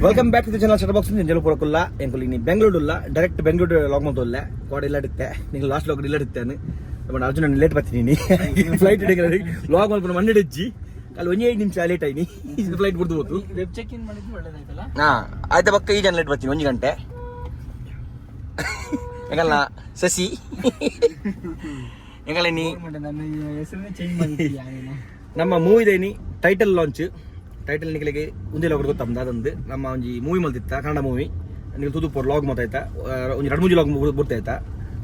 Welcome back to the channel shutter box ಜನ ಪೂರಕುಲ್ಲ ಎಂಕುಲಿ ನೀ ಬೆಂಗಳೂರುಲ್ಲ ಡೈರೆಕ್ಟ್ ಬೆಂಗಳೂರು ಲಾಗ್ ಮಾಡ್ತೋಲ್ಲ ಕೋಡ ಇಲ್ಲ ಇಡುತ್ತೆ ನೀವು ಲಾಸ್ಟ್ ಲಾಗ್ ಇಲ್ಲ ಇಡುತ್ತೇನೆ ನಮ್ಮ ಅರ್ಜುನ ಲೇಟ್ ಬರ್ತೀನಿ ನೀ ಫ್ಲೈಟ್ ಹಿಡಿದ್ರೆ ಲಾಗ್ ಮಾಡ್ಕೊಂಡು ಮಂಡಿ ಹಿಡಿಜ್ಜಿ ಅಲ್ಲಿ 1 ನಿಮಿಷ ಲೇಟ್ ಆಯ್ನಿ ಇದು ಫ್ಲೈಟ್ ಬಿಡ್ದು ಹೋತು ವೆಬ್ ಚೆಕ್ ಇನ್ ಮಾಡಿದ್ದು ಒಳ್ಳೇದಾಯ್ತಲ್ಲ. ಹಾ ಆಯ್ತಾ ಪಕ್ಕ ಈ ಜನ ಲೇಟ್ ಬರ್ತೀನಿ 1 ಗಂಟೆ ಹೆಂಗಲ್ಲ ಸಸಿ ಹೆಂಗಲ್ಲ ನೀ ನನ್ನ ಹೆಸರನ್ನೇ ಚೇಂಜ್ ಮಾಡಿದ್ಯಾ ನೀನು. ನಮ್ಮ ಮೂವಿದೇನಿ ಟೈಟಲ್ ಲಾಂಚ್ ಟೈಟಲ್ ನಿಖಲಿಗೆ ಉಂದಿಲ್ಲ ಅವ್ರಿಗೆ ಗೊತ್ತಂದ ಅದೊಂದು ನಮ್ಮ ಒಂಜಿ ಮೂವಿ ಮಲ್ತಿತ್ತ ಕನ್ನಡ ಮೂವಿ ನೀವು ತುದುಪುರ್ ಲಾಗ್ ಮಾತಾಯ್ತಾ ಒಂದು 2-3 ಲಾಗ್ ಬರ್ತಾಯ್ತಾ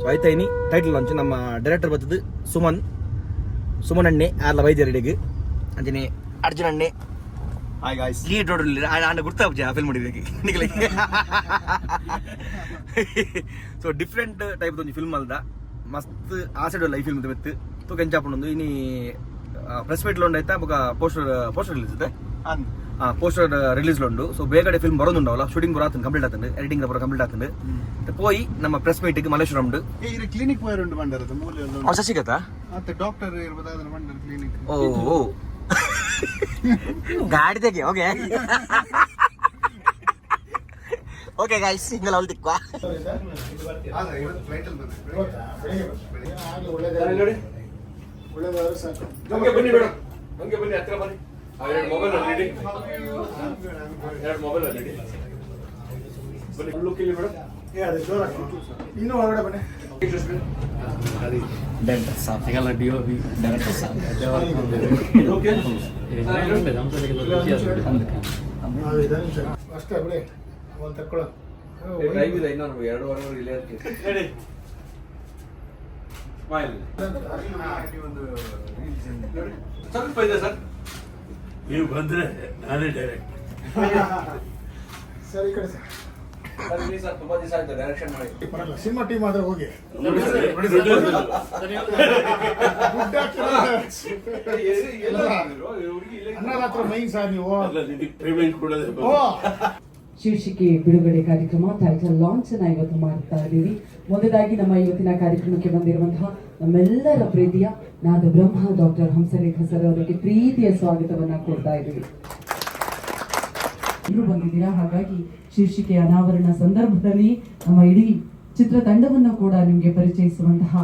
ಸೊ ಆಯ್ತಾ ಇನಿ ಟೈಟಲ್ ಲಾಂಚ್ ನಮ್ಮ ಡೈರೆಕ್ಟರ್ ಬರ್ತದ್ದು ಸುಮನ್ ಅಣ್ಣೆ ಆರ್ಲ ವೈದ್ಯರೆಡೆಗೆ ಅಂಜನೆ ಅರ್ಜುನ್ ಅಣ್ಣೆ ಹಾಯ್ ಗಾಯ್ಸ್ ಲೀಡ್ ರೋಡ್ ಆಂಡ ಗುರ್ತಾಪ್ಜಿ ಆ ಫಿಲ್ಮ್ ಮಾಡಿದ್ದಕ್ಕೆ ನಿಖಲಿಗೆ ಸೊ ಡಿಫ್ರೆಂಟ್ ಟೈಪ್ ಒಂದು ಫಿಲ್ಮ್ ಅಲ್ದ ಮಸ್ತ್ ಆಸೆಡ್ ಲೈಫ್ ಫಿಲ್ಮ್ ಬೆತ್ತು ತು ಕೆಂಚಾಪುಂಡು ಇನಿ ಪ್ರೆಸ್ ಮೀಟ್ ಲೊಂಡು ಆಯ್ತಾ ಬೊಕ ಪೋಸ್ಟರ್ ರಿಲೀಸ್ ಇದೆ ಪೋಸ್ಟರ್ ರಿಲೀಸ್ ಲೊಂಡು ಸೊ ಬೇಗಡೆ ಫಿಲ್ಮ್ ಬರೋದುಂಡವಲ್ಲ ಶೂಟಿಂಗ್ ಬರೋದು ಕಂಪ್ಲೀಟ್ ಆಗ್ತದೆ ಎಡಿಟಿಂಗ್ ಪೂರ ಕಂಪ್ಲೀಟ್ ಆಗ್ತದೆ ಪೋಯಿ ನಮ್ಮ ಪ್ರೆಸ್ ಮೀಟಿಗೆ ಮಲ್ಲೇಶ್ವರಂ ಇದು ಕ್ಲಿನಿಕ್ ವೈರ್ ಉಂಟು ಬಂಡರದ ಮೂಲೆ ಹೊಸ ಸಿಗತ್ತಾ ಮತ್ತೆ ಡಾಕ್ಟರ್ ಇರ್ಬೋದಾದ್ರೆ ಬಂಡರ ಕ್ಲಿನಿಕ್ ಓ ಗಾಡಿ ತೆಗೆ ಓಕೆ ಓಕೆ ಗೈಸ್ ಹಿಂಗಲ್ಲ ಅಲ್ಲಿ ತಿಕ್ವಾ ಒಳ್ಳೆದಾದ್ರೆ ಸಾಕು. ಬನ್ನಿ ಮೇಡಮ್ ಹಂಗೆ ಬನ್ನಿ ಹತ್ರ ಬನ್ನಿ ಎರಡು ಮೊಬೈಲ್ ಅಲ್ಲಿ ಬನ್ನಿ ಫುಲ್ ಲುಕ್ ಇಲ್ಲಿ ಮೇಡಮ್ ಇನ್ನೂ ಹೊರಗಡೆ ಬನ್ನಿ. ಡೈರೆಕ್ಟರ್ ಸಾಬ್ ಸಿಗಲ್ಲ ಡಿಒಪಿ ಡೈರೆಕ್ಟರ್ ಸಾಬ್ ಓಕೆ ಅಷ್ಟೇ ಬಿಡಿ ಒಂದು ತಕ್ಕೊಳ್ಳೋ ಟೈಮ್ ಇದೆ ಇನ್ನೊಂದು 2 ಇಲ್ಲೇ ಇರ್ತೀವಿ ಸ್ಮೈಲ್ ಒಂದು ಸ್ವಲ್ಪ ಇದೆ ಸರ್ ನೀವು ಬಂದ್ರೆ ನಾನೇ ಡೈರೆಕ್ಟ್ ಸರಿ ಈ ಕಡೆ ಸರ್ ಸರ್ ಇಲ್ಲಿ ಸರ್ ತುಂಬಾ ದಿವಸ ಆಯ್ತು ಡೈರೆಕ್ಷನ್ ಮಾಡಿ ಬರಲ್ಲ ಸಿನಿಮಾ ಟೀಮ್ ಆದ್ರೆ ಹೋಗಿ ಅನ್ನದಾತ್ರ ಮೈನ್ ಸರ್ ನೀವು ಪೇಮೆಂಟ್ ಕೊಡೋದೇ ಓ ಶೀರ್ಷಿಕೆ ಬಿಡುಗಡೆ ಕಾರ್ಯಕ್ರಮ ಟೈಟಲ್ ಲಾಂಚ್ ಅನ್ನ ಇವತ್ತು ಮಾಡ್ತಾ ಇದ್ದೀವಿ. ಮೊದಲಾಗಿ ನಮ್ಮ ಇವತ್ತಿನ ಕಾರ್ಯಕ್ರಮಕ್ಕೆ ಬಂದಿರುವಂತಹ ನಮ್ಮೆಲ್ಲರ ಪ್ರೀತಿಯ ನಾದ ಬ್ರಹ್ಮ ಡಾಕ್ಟರ್ ಹಂಸಲೇಖ ಸರ್ ಅವರಿಗೆ ಪ್ರೀತಿಯ ಸ್ವಾಗತವನ್ನ ಕೊಡ್ತಾ ಇದ್ದೀವಿ. ಎಲ್ಲರೂ ಬಂದಿದ್ದೀರಾ, ಹಾಗಾಗಿ ಶೀರ್ಷಿಕೆ ಅನಾವರಣ ಸಂದರ್ಭದಲ್ಲಿ ನಮ್ಮ ಇಡೀ ಚಿತ್ರತಂಡವನ್ನು ಕೂಡ ನಿಮಗೆ ಪರಿಚಯಿಸುವಂತಹ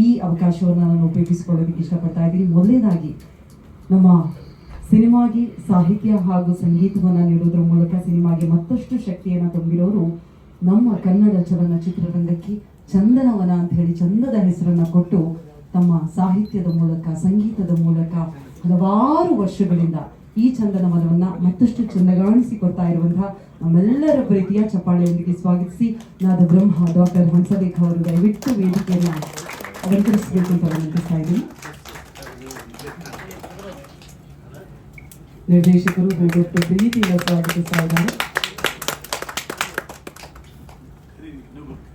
ಈ ಅವಕಾಶವನ್ನು ನಾನು ಉಪಯೋಗಿಸಿಕೊಳ್ಳೋದಕ್ಕೆ ಇಷ್ಟಪಡ್ತಾ ಇದ್ದೀನಿ. ಮೊದಲನೇದಾಗಿ ನಮ್ಮ ಸಿನಿಮಾಗೆ ಸಾಹಿತ್ಯ ಹಾಗೂ ಸಂಗೀತವನ್ನು ನೀಡೋದ್ರ ಮೂಲಕ ಸಿನಿಮಾಗೆ ಮತ್ತಷ್ಟು ಶಕ್ತಿಯನ್ನು ತುಂಬಿರೋರು ನಮ್ಮ ಕನ್ನಡ ಚಲನಚಿತ್ರರಂಗಕ್ಕೆ ಚಂದನವನ ಅಂತ ಹೇಳಿ ಚಂದದ ಹೆಸರನ್ನ ಕೊಟ್ಟು ತಮ್ಮ ಸಾಹಿತ್ಯದ ಮೂಲಕ ಸಂಗೀತದ ಮೂಲಕ ಹಲವಾರು ವರ್ಷಗಳಿಂದ ಈ ಚಂದನವನವನ್ನ ಮತ್ತಷ್ಟು ಚಂದಗಾಣಿಸಿಕೊಡ್ತಾ ಇರುವಂತಹ ನಮ್ಮೆಲ್ಲರ ಪ್ರೀತಿಯ ಚಪ್ಪಾಳೆಯೊಂದಿಗೆ ಸ್ವಾಗತಿಸಿ ನಾದ ಬ್ರಹ್ಮ ಡಾಕ್ಟರ್ ಹಂಸಲೇಖ ಅವರು ದಯವಿಟ್ಟು ವೇದಿಕೆಯನ್ನು ಅಲಂಕರಿಸಬೇಕು ಅಂತ ವಿನಂತಿಸ್ತಾ ಇದ್ದೀನಿ. ನಿರ್ದೇಶಕರು ದಯವಿಟ್ಟು ಪ್ರೀತಿಯಿಂದ ಸ್ವಾಗತಿಸ್ತಾ ಇದ್ದಾರೆ.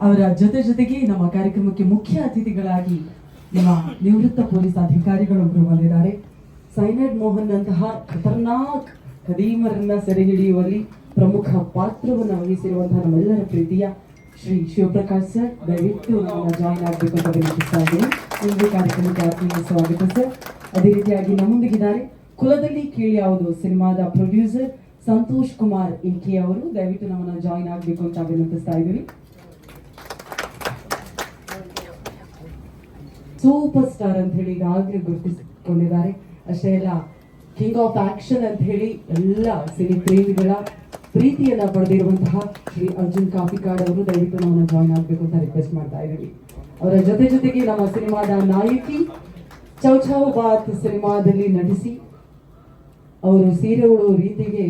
ಅವರ ಜೊತೆಗೆ ನಮ್ಮ ಕಾರ್ಯಕ್ರಮಕ್ಕೆ ಮುಖ್ಯ ಅತಿಥಿಗಳಾಗಿ ನಮ್ಮ ನಿವೃತ್ತ ಪೊಲೀಸ್ ಅಧಿಕಾರಿಗಳೊಬ್ಬರು ಬಂದಿದ್ದಾರೆ. ಸೈನೈಡ್ ಮೋಹನ್ ಅಂತಹ ಖತರ್ನಾಕ್ ಖದೀಮರನ್ನ ಸೆರೆ ಹಿಡಿಯುವಲ್ಲಿ ಪ್ರಮುಖ ಪಾತ್ರವನ್ನು ವಹಿಸಿರುವಂತಹ ನಮ್ಮೆಲ್ಲರ ಪ್ರೀತಿಯ ಶ್ರೀ ಶಿವಪ್ರಕಾಶ್ ಸರ್ ದಯವಿಟ್ಟು ನಮ್ಮನ್ನ ಜಾಯಿನ್ ಆಗಬೇಕು ಅಂತ ವಿನಂತಿಸ್ತಾ ಇದ್ದೀನಿ. ನಿಮಗೆ ಕಾರ್ಯಕ್ರಮಕ್ಕೆ ಆತ್ಮೀಯ ಸ್ವಾಗತ ಸರ್. ಅದೇ ರೀತಿಯಾಗಿ ನಮ್ಮೊಂದಿಗಿದ್ದಾರೆ ಕುಲದಲ್ಲಿ ಕೀಳು ಯಾವುದು ಸಿನಿಮಾದ ಪ್ರೊಡ್ಯೂಸರ್ ಸಂತೋಷ್ ಕುಮಾರ್ ಎಕೆ ಅವರು ದಯವಿಟ್ಟು ನಮ್ಮನ್ನ ಜಾಯಿನ್ ಆಗಬೇಕು ಅಂತ ವಿನಂತಿಸ್ತಾ ಇದ್ದೀವಿ. ಸೂಪರ್ ಸ್ಟಾರ್ ಅಂತ ಹೇಳಿ ಈಗಾಗಲೇ ಗುರುತಿಸಿಕೊಂಡಿದ್ದಾರೆ. ಅಷ್ಟೇ ಅಲ್ಲ, ಕಿಂಗ್ ಆಫ್ ಆಕ್ಷನ್ ಅಂತ ಹೇಳಿ ಎಲ್ಲ ಸಿನಿ ಪ್ರೇಮಿಗಳ ಪ್ರೀತಿಯನ್ನ ಪಡೆದಿರುವಂತಹ ಶ್ರೀ ಅರ್ಜುನ್ ಕಾಪಿಕಾಡ್ ಅವರು ದಯವಿಟ್ಟು ನಮ್ಮನ್ನ ಜಾಯಿನ್ ಆಗಬೇಕು ಅಂತ ರಿಕ್ವೆಸ್ಟ್ ಮಾಡ್ತಾ ಇದ್ದೀವಿ. ಅವರ ಜೊತೆಗೆ ನಮ್ಮ ಸಿನಿಮಾದ ನಾಯಕಿ ಚೌ ಚೌ ಬಾತ್ ಸಿನಿಮಾದಲ್ಲಿ ನಟಿಸಿ ಅವರು ಸೀರೆ ಉಡುವ ರೀತಿಗೆ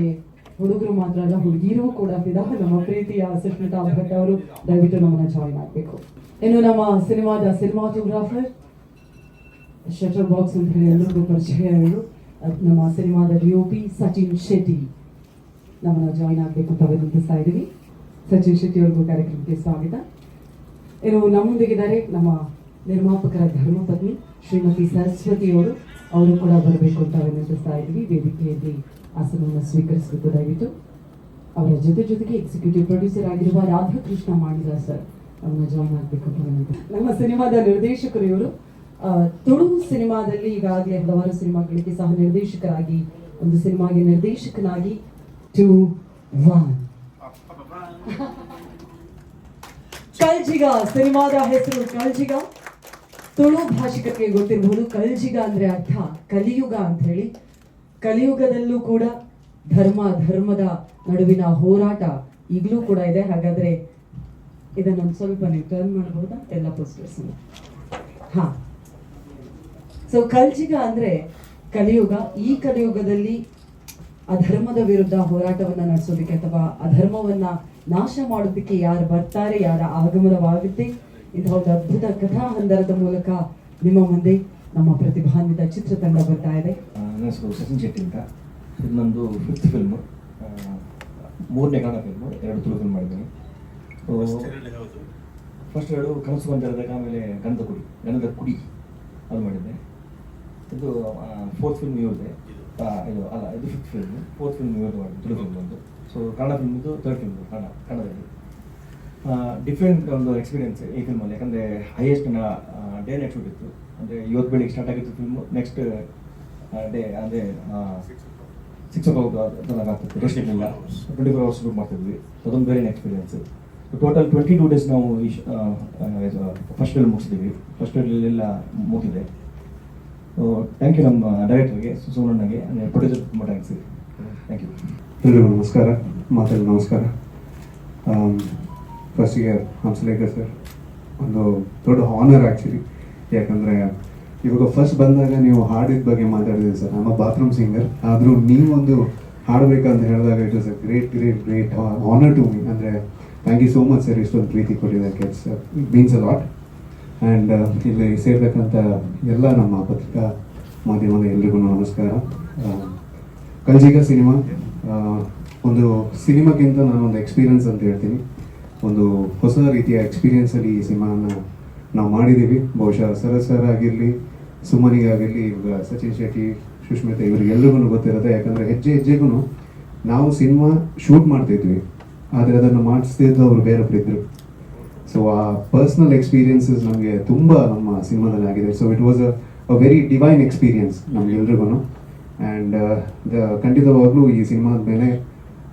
ಹುಡುಗರು ಮಾತ್ರ ಅಲ್ಲ ಹುಡುಗಿರು ಕೂಡ ಫಿದಾ ನಮ್ಮ ಪ್ರೀತಿಯ ಸುಷ್ಮಿತಾ ಭಟ್ ಅವರು ದಯವಿಟ್ಟು ನಮ್ಮನ್ನ ಜಾಯಿನ್ ಆಗಬೇಕು. ಇನ್ನು ನಮ್ಮ ಸಿನಿಮಾದ ಸಿನಿಮಾಟೋಗ್ರಾಫರ್ ಶಟರ್ ಬಾಕ್ಸ್ ಅಂತ ಹೇಳಿ ಎಲ್ಲರಿಗೂ ಪರಿಚಯ ಇವರು ನಮ್ಮ ಸಿನಿಮಾದ ಡಿಒಪಿ ಸಚಿನ್ ಶೆಟ್ಟಿ ನಮ್ಮನ್ನ ಜಾಯಿನ್ ಆಗಬೇಕು ಅಂತ ವಿನಂತಿಸ್ತಾ ಇದ್ದೀವಿ. ಸಚಿನ್ ಶೆಟ್ಟಿ ಅವ್ರಿಗೂ ಕಾರ್ಯಕ್ರಮಕ್ಕೆ ಸ್ವಾಗತ. ಇನ್ನು ನಮ್ಮೊಂದಿಗಿದ್ದಾರೆ ನಮ್ಮ ನಿರ್ಮಾಪಕರ ಧರ್ಮಪತ್ನಿ ಶ್ರೀಮತಿ ಸರಸ್ವತಿ ಅವರು ಕೂಡ ಬರಬೇಕು ಅಂತ ವಿನಂತಿಸ್ತಾ ಇದ್ದೀವಿ. ವೇದಿಕೆಯಲ್ಲಿ ಆಸನವನ್ನು ಸ್ವೀಕರಿಸಬೇಕು ದಯವಿಟ್ಟು. ಅವರ ಜೊತೆಗೆ ಎಕ್ಸಿಕ್ಯೂಟಿವ್ ಪ್ರೊಡ್ಯೂಸರ್ ಆಗಿರುವ ರಾಧಾಕೃಷ್ಣ ಮಾಡಿದ ಸರ್ ಅವನ್ನ ಜಾಯಿನ್ ಆಗಬೇಕು ಅಂತ ವಿನಂತಿ. ನಮ್ಮ ಸಿನಿಮಾದ ನಿರ್ದೇಶಕರು ಇವರು ತುಳು ಸಿನಿಮಾದಲ್ಲಿ ಈಗಾಗಲೇ ಹಲವಾರು ಸಿನಿಮಾಗಳಿಗೆ ಸಹ ನಿರ್ದೇಶಕರಾಗಿ, ಒಂದು ಸಿನಿಮಾಗೆ ನಿರ್ದೇಶಕನಾಗಿ ಟು ಒನ್. ಕಲ್ಜಿಗ ಸಿನಿಮಾದ ಹೆಸರು ಕಲ್ಜಿಗ. ತುಳು ಭಾಷಿಕರಿಗೆ ಗೊತ್ತಿರಬಹುದು ಕಲ್ಜಿಗ ಅಂದ್ರೆ ಅರ್ಥ ಕಲಿಯುಗ ಅಂತ ಹೇಳಿ. ಕಲಿಯುಗದಲ್ಲೂ ಕೂಡ ಧರ್ಮದ ನಡುವಿನ ಹೋರಾಟ ಈಗಲೂ ಕೂಡ ಇದೆ. ಹಾಗಾದ್ರೆ ಇದನ್ನೊಂದು ಸ್ವಲ್ಪ ನೀವು ಟರ್ನ್ ಮಾಡಬಹುದಾ ಎಲ್ಲ ಪೋಸ್ಟರ್ಸ್? ಹಾ. ಸೊ ಕಲ್ಜಿಗ ಅಂದ್ರೆ ಕಲಿಯುಗ. ಈ ಕಲಿಯುಗದಲ್ಲಿ ಅಧರ್ಮದ ವಿರುದ್ಧ ಹೋರಾಟವನ್ನ ನಡೆಸೋದಕ್ಕೆ ಅಥವಾ ಅಧರ್ಮವನ್ನ ನಾಶ ಮಾಡೋದಕ್ಕೆ ಯಾರು ಬರ್ತಾರೆ, ಯಾರ ಆಗಮನವಾಗುತ್ತೆ, ಇಂತಹ ಒಂದು ಅದ್ಭುತ ಕಥಾ ಹಂದರದ ಮೂಲಕ ನಿಮ್ಮ ಮುಂದೆ ನಮ್ಮ ಪ್ರತಿಭಾನ್ವಿತ ಚಿತ್ರತಂಡ ಬರ್ತಾ ಇದೆ. ನನ್ನ ಹೆಸರು ಸಚಿನ್ ಶೆಟ್ಟಿ ಅಂತ. ಇದು ನಂದು 5th ಫಿಲ್ಮ್, 3ನೇ ಕನ್ನಡ ಫಿಲ್ಮ್, 2 ತುಳು ಫಿಲ್ಮ್ ಮಾಡಿದ್ದೀನಿ. ಫಸ್ಟ್ 2 ಕನಸು ಬಂದಿರೋದಾಗ, ಆಮೇಲೆ ಗಣದ ಕುಡಿ ಅದು ಮಾಡಿದ್ದೆ. ಇದು 4th ಫಿಲ್ಮ್ ಇವ್ರದೆ. ಇದು 5th ಫಿಲ್ಮ್, 4th ಫಿಲ್ಮ್ ಇವ್ರದ್ದು ಮಾಡಿದ್ದು, ತುಳು ಫಿಲ್ಮ್ ಒಂದು. ಸೊ ಕನ್ನಡ ಫಿಲ್ಮ್ ಇದು 3rd ಫಿಲ್ಮ್ ಕನ್ನಡದಲ್ಲಿ. ಡಿಫ್ರೆಂಟ್ ಒಂದು ಎಕ್ಸ್ಪೀರಿಯನ್ಸ್ ಈ ಫಿಲ್ಮಲ್ಲಿ. ಯಾಕಂದರೆ ಹೈಯೆಸ್ಟ್ ಡೇ ನೈಟ್ ಶೂಟ್ ಇತ್ತು. ಅಂದರೆ ಇವತ್ತು ಬೆಳಿಗ್ಗೆ ಸ್ಟಾರ್ಟ್ ಆಗಿತ್ತು ಫಿಲ್ಮು, ನೆಕ್ಸ್ಟ್ ಡೇ ಅಂದರೆ 6 o'clock ಆಗ್ತಿತ್ತು, ರೆಸ್ಟ್ ಇರಲಿಲ್ಲ. 24 hours ಶೂಟ್ ಮಾಡ್ತಿದ್ವಿ. ಅದೊಂದು ಬೇರೆ ಎಕ್ಸ್ಪೀರಿಯನ್ಸ್. ಟೋಟಲ್ 22 days ನಾವು ಈ ಫಸ್ಟ್ ಫಿಲ್ಮ್ ಮುಗಿಸಿದ್ದೀವಿ. ಫಸ್ಟ್ ಫಿಲ್ಮೆಲ್ಲ ಮುಗಿದಿದೆ. ಥ್ಯಾಂಕ್ ಯು ನಮ್ಮ ಡೈರೆಕ್ಟರ್ಗೆ ಸುಮಣ್ಣಗೆ, ಪ್ರೊಡ್ಯೂಸರ್ ತುಂಬ ಥ್ಯಾಂಕ್ಸ್. Thank you. ಎಲ್ರಿಗೂ ನಮಸ್ಕಾರ. ಮಾತೆಲ್ಲ ನಮಸ್ಕಾರ. ಫಸ್ಟಿಗೆ ಹಂಸಲೇಖರ್ ಸರ್ ಒಂದು ದೊಡ್ಡ ಹಾನರ್ ಆ್ಯಕ್ಚುಲಿ. ಯಾಕಂದರೆ ಇವಾಗ ಫಸ್ಟ್ ಬಂದಾಗ ನೀವು ಹಾಡಿದ ಬಗ್ಗೆ ಮಾತಾಡಿದ್ರಿ ಸರ್. ನಮ್ಮ ಬಾತ್ರೂಮ್ ಸಿಂಗರ್ ಆದರೂ ನೀವೊಂದು ಹಾಡಬೇಕಂತ ಹೇಳಿದಾಗ it is a great honour to me. ಅಂದರೆ thank you so much sir, ಇಷ್ಟೊಂದು ಪ್ರೀತಿ ಕೊಟ್ಟಿದ್ದಕ್ಕೆ. It means a lot. And ಇಲ್ಲಿ ಸೇರ್ಬೇಕಂತ ಎಲ್ಲ ನಮ್ಮ ಪತ್ರಿಕಾ ಮಾಧ್ಯಮದ ಎಲ್ರಿಗೂ ನಮಸ್ಕಾರ. ಕಲ್ಜಿಗ ಸಿನಿಮಾ ಒಂದು ಸಿನಿಮಾಕ್ಕಿಂತ ನಾನೊಂದು ಎಕ್ಸ್ಪೀರಿಯನ್ಸ್ ಅಂತ ಹೇಳ್ತೀನಿ. ಒಂದು ಹೊಸ ರೀತಿಯ ಎಕ್ಸ್ಪೀರಿಯನ್ಸಲ್ಲಿ ಈ ಸಿನಿಮಾನ ನಾವು ಮಾಡಿದ್ದೀವಿ. ಬಹುಶಃ ಸರ್ ಆಗಿರಲಿ, ಸುಮನಿಗಾಗಿರಲಿ, ಇವಾಗ ಸಚಿನ್ ಶೆಟ್ಟಿ, ಸುಷ್ಮಿತಾ ಇವರಿಗೆಲ್ರಿಗೂ ಗೊತ್ತಿರುತ್ತೆ. ಯಾಕಂದರೆ ಹೆಜ್ಜೆಗೂ ನಾವು ಸಿನಿಮಾ ಶೂಟ್ ಮಾಡ್ತಿದ್ವಿ, ಆದರೆ ಅದನ್ನು ಮಾಡಿಸ್ತಿದ್ದು ಅವರು ಬೇರೊಬ್ಬರಿದ್ದರು. ಸೊ ಆ ಪರ್ಸ್ನಲ್ ಎಕ್ಸ್ಪೀರಿಯನ್ಸಸ್ ನಮಗೆ ತುಂಬ ನಮ್ಮ ಸಿನಿಮಾದಲ್ಲಿ ಆಗಿದೆ. So it was a very divine experience ನಮಗೆಲ್ರಿಗೂ. ಆ್ಯಂಡ್ ಖಂಡಿತವಾಗ್ಲೂ ಈ ಸಿನಿಮಾದ ಮೇಲೆ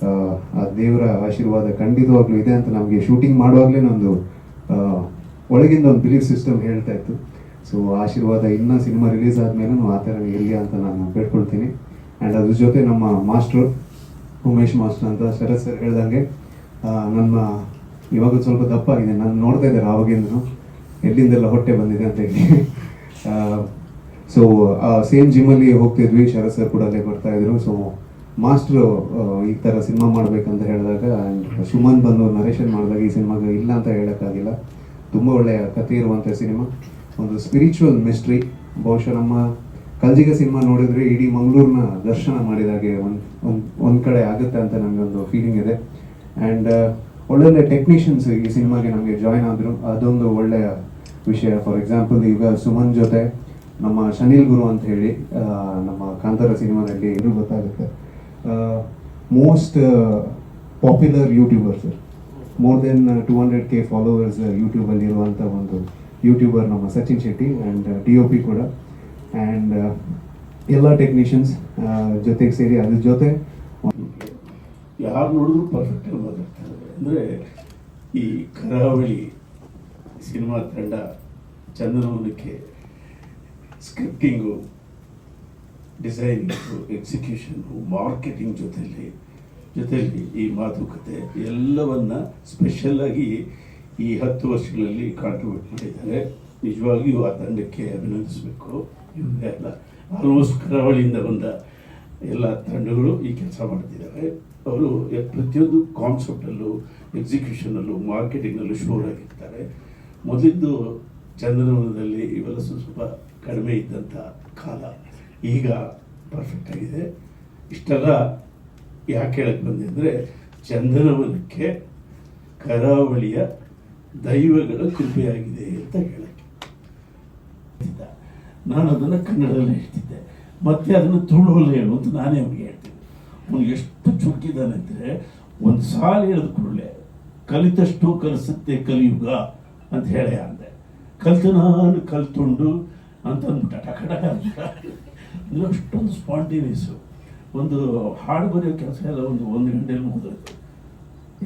ಆ ದೇವರ ಆಶೀರ್ವಾದ ಖಂಡಿತವಾಗ್ಲೂ ಇದೆ ಅಂತ ನಮಗೆ ಶೂಟಿಂಗ್ ಮಾಡುವಾಗಲೇ ನಮ್ಮದು ಒಳಗಿಂದ ಒಂದು ಬಿಲೀಫ್ ಸಿಸ್ಟಮ್ ಹೇಳ್ತಾ ಇತ್ತು. ಸೊ ಆಶೀರ್ವಾದ ಇನ್ನೂ ಸಿನಿಮಾ ರಿಲೀಸ್ ಆದಮೇಲೂ ಆ ಥರ ಇರಲಿ ಅಂತ ನಾನು ಬೇಡ್ಕೊಳ್ತೀನಿ. ಆ್ಯಂಡ್ ಅದ್ರ ಜೊತೆ ನಮ್ಮ ಮಾಸ್ಟ್ರು ಉಮೇಶ್ ಮಾಸ್ಟರ್ ಅಂತ ಶರತ್ ಸರ್ ಹೇಳ್ದಂಗೆ ನನ್ನ ಇವಾಗ ಸ್ವಲ್ಪ ದಪ್ಪ ಆಗಿದೆ. ನಾನು ನೋಡ್ತಾ ಇದ್ದಾರೆ ಆವಾಗಿಂದನು ಎಲ್ಲಿಂದೆಲ್ಲ ಹೊಟ್ಟೆ ಬಂದಿದೆ ಅಂತ ಹೇಳಿ. ಸೊ ಸೇಮ್ ಜಿಮ್ಮಲ್ಲಿ ಹೋಗ್ತಿದ್ವಿ, ಶರತ್ ಸರ್ ಕೂಡ ಅಲ್ಲೇ ಬರ್ತಾಯಿದ್ರು. ಸೊ ಮಾಸ್ಟ್ರು ಈ ಥರ ಸಿನಿಮಾ ಮಾಡಬೇಕಂತ ಹೇಳಿದಾಗ, ಸುಮನ್ ಬಂದು ನರೇಷನ್ ಮಾಡಿದಾಗ ಈ ಸಿನಿಮಾಗೆ ಇಲ್ಲ ಅಂತ ಹೇಳೋಕ್ಕಾಗಿಲ್ಲ. ತುಂಬ ಒಳ್ಳೆಯ ಕಥೆ ಇರುವಂಥ ಸಿನಿಮಾ, ಒಂದು ಸ್ಪಿರಿಚುವಲ್ ಮಿಸ್ಟ್ರಿ. ಬಹುಶಃ ನಮ್ಮ ಕಲ್ಜಿಗ ಸಿನಿಮಾ ನೋಡಿದರೆ ಇಡೀ ಮಂಗಳೂರಿನ ದರ್ಶನ ಮಾಡಿದಾಗೆ ಒಂದು ಕಡೆ ಆಗುತ್ತೆ ಅಂತ ನನಗೊಂದು ಫೀಲಿಂಗ್ ಇದೆ. ಆ್ಯಂಡ್ ಒಳ್ಳೊಳ್ಳೆ ಟೆಕ್ನಿಷಿಯನ್ಸ್ ಈ ಸಿನಿಮಾಗೆ ನಮಗೆ ಜಾಯ್ನ್ ಆದರು, ಅದೊಂದು ಒಳ್ಳೆಯ ವಿಷಯ. ಫಾರ್ ಎಕ್ಸಾಂಪಲ್ ಈಗ ಸುಮನ್ ಜೊತೆ ನಮ್ಮ ಶನಿಲ್ ಗುರು ಅಂತ ಹೇಳಿ ನಮ್ಮ ಕಾಂತಾರ ಸಿನಿಮಾದಲ್ಲಿ ಇದು ಗೊತ್ತಾಗುತ್ತೆ, most popular YouTuber sir. More than 200K followers ಯೂಟ್ಯೂಬಲ್ಲಿ ಇರುವಂಥ ಒಂದು ಯೂಟ್ಯೂಬರ್ ನಮ್ಮ ಸಚಿನ್ ಶೆಟ್ಟಿ. ಆ್ಯಂಡ್ DOP ಕೂಡ. ಆ್ಯಂಡ್ ಎಲ್ಲ ಟೆಕ್ನಿಷಿಯನ್ಸ್ ಜೊತೆಗೆ ಸೇರಿ ಅದ್ರ ಜೊತೆ ಯಾರು ನೋಡಿದ್ರು ಪರ್ಫೆಕ್ಟ್ ಆಗಿ ಮಾತಾಡ್ತಾರೆ. ಅಂದರೆ ಈ ಕರಾವಳಿ ಸಿನಿಮಾ ತಂಡ ಚಂದನವನಕ್ಕೆ ಸ್ಕ್ರಿಪ್ಟಿಂಗು, ಡಿಸೈನಿಂಗು, ಎಕ್ಸಿಕ್ಯೂಷನ್ನು, ಮಾರ್ಕೆಟಿಂಗ್ ಜೊತೆಯಲ್ಲಿ ಈ ಮಾತುಕತೆ ಎಲ್ಲವನ್ನ ಸ್ಪೆಷಲ್ಲಾಗಿ ಈ 10 ವರ್ಷಗಳಲ್ಲಿ ಕಾಂಟ್ರಿಬ್ಯೂಟ್ ಮಾಡಿದ್ದಾರೆ. ನಿಜವಾಗಿಯೂ ಆ ತಂಡಕ್ಕೆ ಅಭಿನಂದಿಸಬೇಕು. ಇವರೆಲ್ಲ ಆಲ್ಮೋಸ್ಟ್ ಕರಾವಳಿಯಿಂದ ಬಂದ ಎಲ್ಲ ತಂಡಗಳು ಈ ಕೆಲಸ ಮಾಡ್ತಿದ್ದಾರೆ. ಅವರು ಪ್ರತಿಯೊಂದು ಕಾನ್ಸೆಪ್ಟಲ್ಲೂ, ಎಕ್ಸಿಕ್ಯೂಷನಲ್ಲೂ, ಮಾರ್ಕೆಟಿಂಗ್ನಲ್ಲೂ ಶೋರ್ ಆಗಿರ್ತಾರೆ. ಮೊದಲಿದ್ದು ಚಂದನವನದಲ್ಲಿ ಇವೆಲ್ಲ ಸ್ವಲ್ಪ ಕಡಿಮೆ ಇದ್ದಂಥ ಕಾಲ, ಈಗ ಪರ್ಫೆಕ್ಟ್ ಆಗಿದೆ. ಇಷ್ಟೆಲ್ಲ ಯಾಕೆ ಹೇಳಕ್ಕೆ ಬಂದೆ ಅಂದರೆ, ಚಂದನವನಕ್ಕೆ ಕರಾವಳಿಯ ದೈವಗಳ ಕೃಪೆಯಾಗಿದೆ ಅಂತ ಹೇಳಕ್ಕೆ. ನಾನು ಅದನ್ನು ಕನ್ನಡದಲ್ಲಿ ಹೇಳ್ತಿದ್ದೆ, ಮತ್ತೆ ಅದನ್ನು ತುಳುವಲ್ಲಿ ಹೇಳು ಅಂತ ನಾನೇ ಅವ್ನಿಗೆ ಹೇಳ್ತಿದ್ದೆ. ಅವನಿಗೆ ಎಷ್ಟು ಚುಕ್ಕಿದ್ದಾನೆ ಅಂದರೆ, ಒಂದು ಸಾಲು ಹೇಳಿದ ಕೂಡಲೇ ಕಲಿತಷ್ಟು ಕಲಿಸುತ್ತೆ ಕಲಿಯುಗ ಅಂತ ಹೇಳೇ ಅಂದೆ. ಕಲಿತು ನಾನು ಕಲ್ತುಂಡು ಅಂತ ಅಂದ್ಬಿಟ್ಟ ಟಕ ಅಂದರೆ ಅಷ್ಟೊಂದು ಸ್ಪಾಂಟೇನಿಯಸ್ಸು. ಒಂದು ಹಾಡು ಬರೆಯೋ ಕೆಲಸ ಎಲ್ಲ ಒಂದು ಗಂಟೆಯಲ್ಲಿ ಮುಗಿದೋಯ್ತು.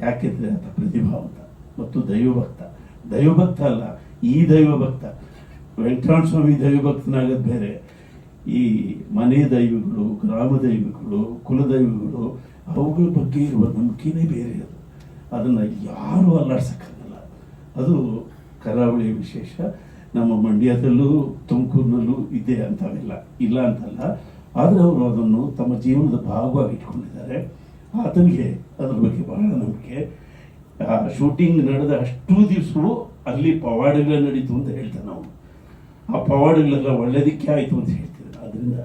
ಯಾಕೆಂದರೆ ಆತ ಪ್ರತಿಭಾವಂತ ಮತ್ತು ದೈವಭಕ್ತ ಅಲ್ಲ, ಈ ದೈವಭಕ್ತ. ವೆಂಕಟರಮಣ ಸ್ವಾಮಿ ದೈವಭಕ್ತನಾಗೋದು ಬೇರೆ, ಈ ಮನೆ ದೈವಗಳು, ಗ್ರಾಮ ದೈವಗಳು, ಕುಲದೈವಗಳು, ಅವುಗಳ ಬಗ್ಗೆ ಇರುವ ನಂಬಿಕೆನೇ ಬೇರೆ. ಅದನ್ನು ಯಾರೂ ಅಲ್ಲಾಡ್ಸೋಕ್ಕಾಗಲ್ಲ. ಅದು ಕರಾವಳಿಯ ವಿಶೇಷ. ನಮ್ಮ ಮಂಡ್ಯದಲ್ಲೂ ತುಮಕೂರಿನಲ್ಲೂ ಇದೆ ಅಂತಾವೆಲ್ಲ ಇಲ್ಲ ಅಂತಲ್ಲ, ಆದರೆ ಅವರು ಅದನ್ನು ತಮ್ಮ ಜೀವನದ ಭಾಗವಾಗಿ ಇಟ್ಕೊಂಡಿದ್ದಾರೆ. ಆತನಿಗೆ ಅದ್ರ ಬಗ್ಗೆ ಬಹಳ ನಂಬಿಕೆ. ಶೂಟಿಂಗ್ ನಡೆದ ಅಷ್ಟೂ ದಿವಸವೂ ಅಲ್ಲಿ ಪವಾಡಗಳೇ ನಡೀತು ಅಂತ ಹೇಳ್ತಾನೆ ನಾವು. ಆ ಪವಾಡಗಳೆಲ್ಲ ಒಳ್ಳೆಯದಕ್ಕೆ ಆಯಿತು ಅಂತ ಹೇಳ್ತಿದ್ದಾರೆ. ಅದರಿಂದ